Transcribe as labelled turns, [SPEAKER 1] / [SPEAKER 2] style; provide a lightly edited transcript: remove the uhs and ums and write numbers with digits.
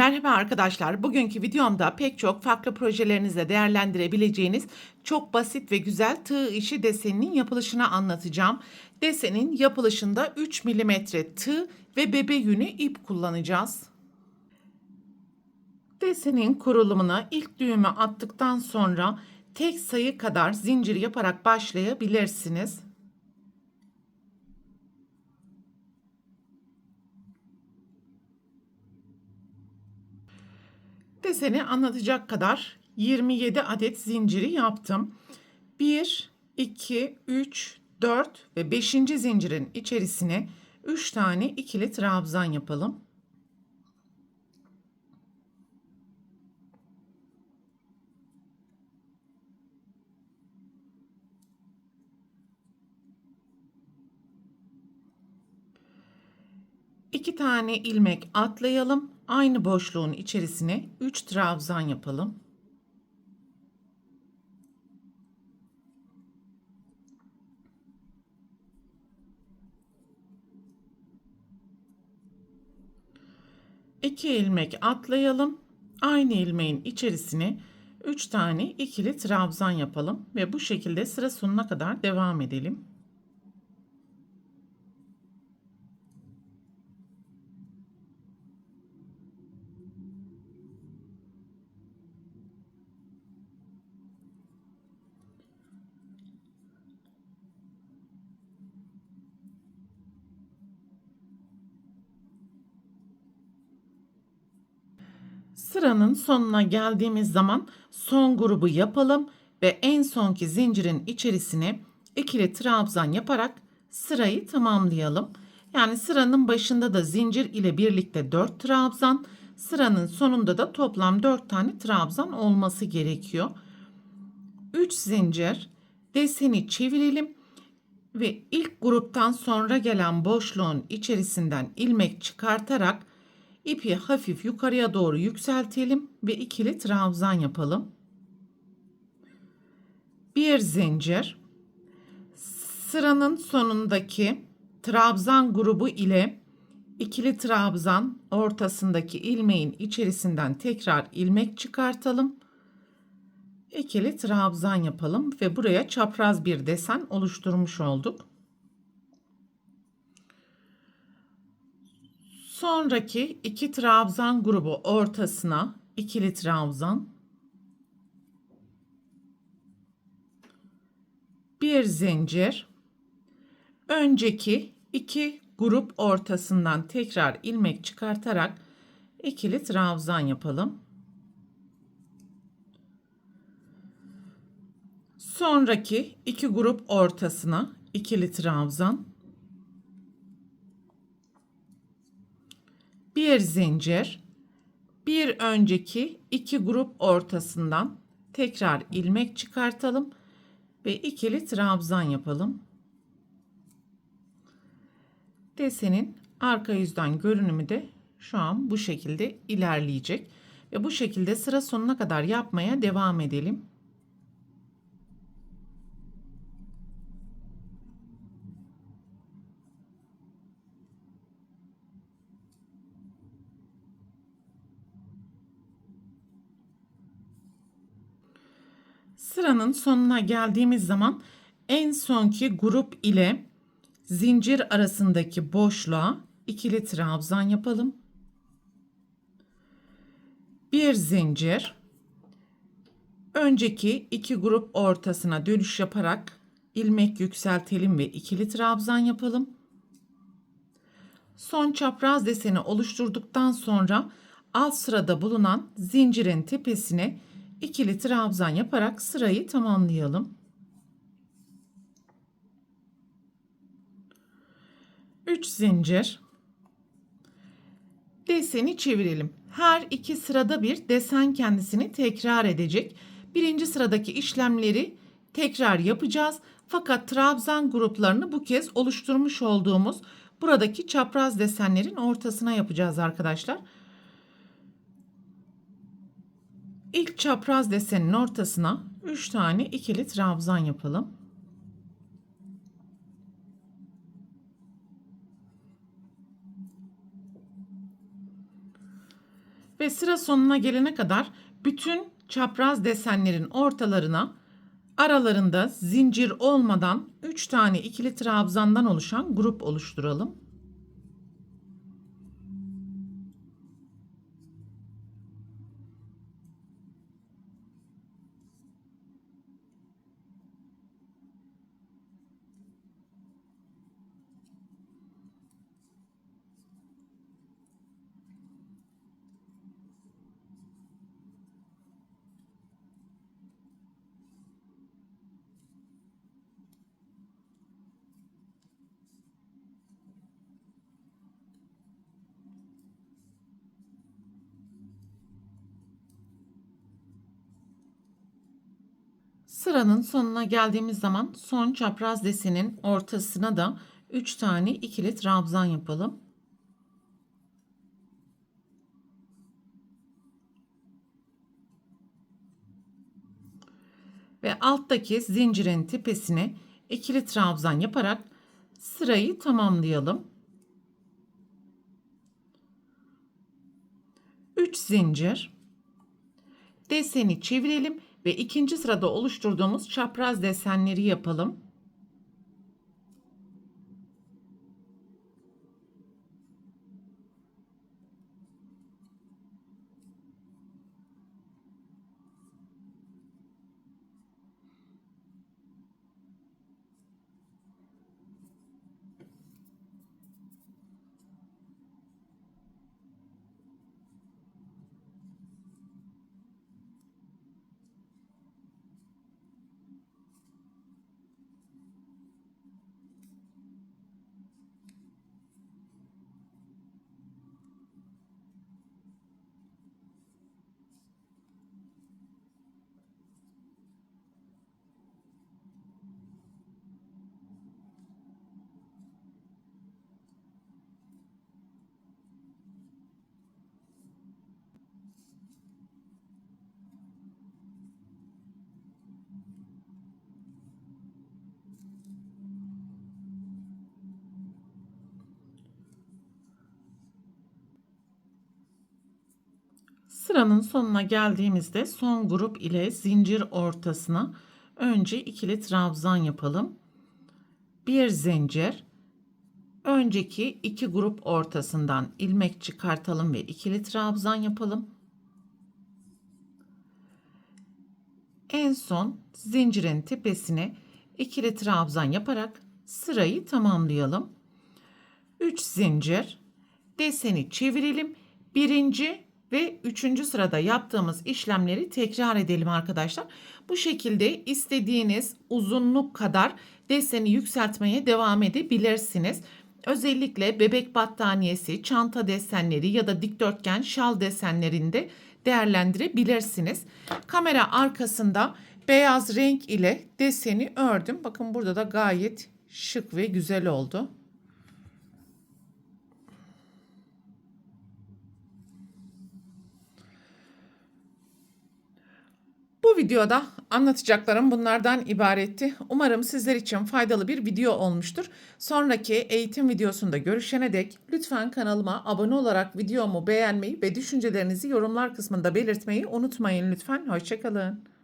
[SPEAKER 1] Merhaba arkadaşlar. Bugünkü videomda pek çok farklı projelerinizle değerlendirebileceğiniz çok basit ve güzel tığ işi deseninin yapılışını anlatacağım. Desenin yapılışında 3 milimetre tığ ve bebe yünü ip kullanacağız. Desenin kurulumuna ilk düğümü attıktan sonra tek sayı kadar zincir yaparak başlayabilirsiniz. Deseni anlatacak kadar 27 adet zinciri yaptım. 1, 2, 3, 4 ve 5. zincirin içerisine 3 tane ikili trabzan yapalım. İki tane ilmek atlayalım. Aynı boşluğun içerisine 3 trabzan yapalım. İki ilmek atlayalım. Aynı ilmeğin içerisine 3 tane ikili trabzan yapalım ve bu şekilde sıra sonuna kadar devam edelim. Sıranın sonuna geldiğimiz zaman son grubu yapalım ve en sonki zincirin içerisine ikili trabzan yaparak sırayı tamamlayalım. Yani sıranın başında da zincir ile birlikte 4 trabzan, sıranın sonunda da toplam 4 tane trabzan olması gerekiyor. 3 zincir, deseni çevirelim ve ilk gruptan sonra gelen boşluğun içerisinden ilmek çıkartarak İpi hafif yukarıya doğru yükseltelim ve ikili trabzan yapalım. Bir zincir. Sıranın sonundaki trabzan grubu ile ikili trabzan ortasındaki ilmeğin içerisinden tekrar ilmek çıkartalım. İkili trabzan yapalım ve buraya çapraz bir desen oluşturmuş olduk. Sonraki iki trabzan grubu ortasına ikili trabzan, bir zincir, önceki iki grup ortasından tekrar ilmek çıkartarak ikili trabzan yapalım. Sonraki iki grup ortasına ikili trabzan, bir zincir, bir önceki iki grup ortasından tekrar ilmek çıkartalım ve ikili trabzan yapalım. Desenin arka yüzden görünümü de şu an bu şekilde ilerleyecek ve bu şekilde sıra sonuna kadar yapmaya devam edelim. Sıranın sonuna geldiğimiz zaman en sonki grup ile zincir arasındaki boşluğa ikili trabzan yapalım. Bir zincir, önceki iki grup ortasına dönüş yaparak ilmek yükseltelim ve ikili trabzan yapalım. Son çapraz deseni oluşturduktan sonra alt sırada bulunan zincirin tepesine ikili trabzan yaparak sırayı tamamlayalım. 3 zincir. Deseni çevirelim. Her iki sırada bir desen kendisini tekrar edecek. Birinci sıradaki işlemleri tekrar yapacağız. Fakat trabzan gruplarını bu kez oluşturmuş olduğumuz buradaki çapraz desenlerin ortasına yapacağız arkadaşlar. İlk çapraz desenin ortasına 3 tane ikili trabzan yapalım. Ve sıra sonuna gelene kadar bütün çapraz desenlerin ortalarına aralarında zincir olmadan 3 tane ikili trabzandan oluşan grup oluşturalım. Sıranın sonuna geldiğimiz zaman son çapraz desenin ortasına da 3 tane ikili trabzan yapalım. Ve alttaki zincirin tepesine ikili trabzan yaparak sırayı tamamlayalım. 3 zincir, deseni çevirelim ve ikinci sırada oluşturduğumuz çapraz desenleri yapalım. Sıranın sonuna geldiğimizde son grup ile zincir ortasına önce ikili trabzan yapalım. Bir zincir, önceki iki grup ortasından ilmek çıkartalım ve ikili trabzan yapalım. En son zincirin tepesine ikili trabzan yaparak sırayı tamamlayalım. 3 zincir, deseni çevirelim. Birinci ve üçüncü sırada yaptığımız işlemleri tekrar edelim arkadaşlar. Bu şekilde istediğiniz uzunluk kadar deseni yükseltmeye devam edebilirsiniz. Özellikle bebek battaniyesi, çanta desenleri ya da dikdörtgen şal desenlerinde değerlendirebilirsiniz. Kamera arkasında beyaz renk ile deseni ördüm. Bakın burada da gayet şık ve güzel oldu. Bu videoda anlatacaklarım bunlardan ibaretti. Umarım sizler için faydalı bir video olmuştur. Sonraki eğitim videosunda görüşene dek lütfen kanalıma abone olarak videomu beğenmeyi ve düşüncelerinizi yorumlar kısmında belirtmeyi unutmayın lütfen. Hoşça kalın.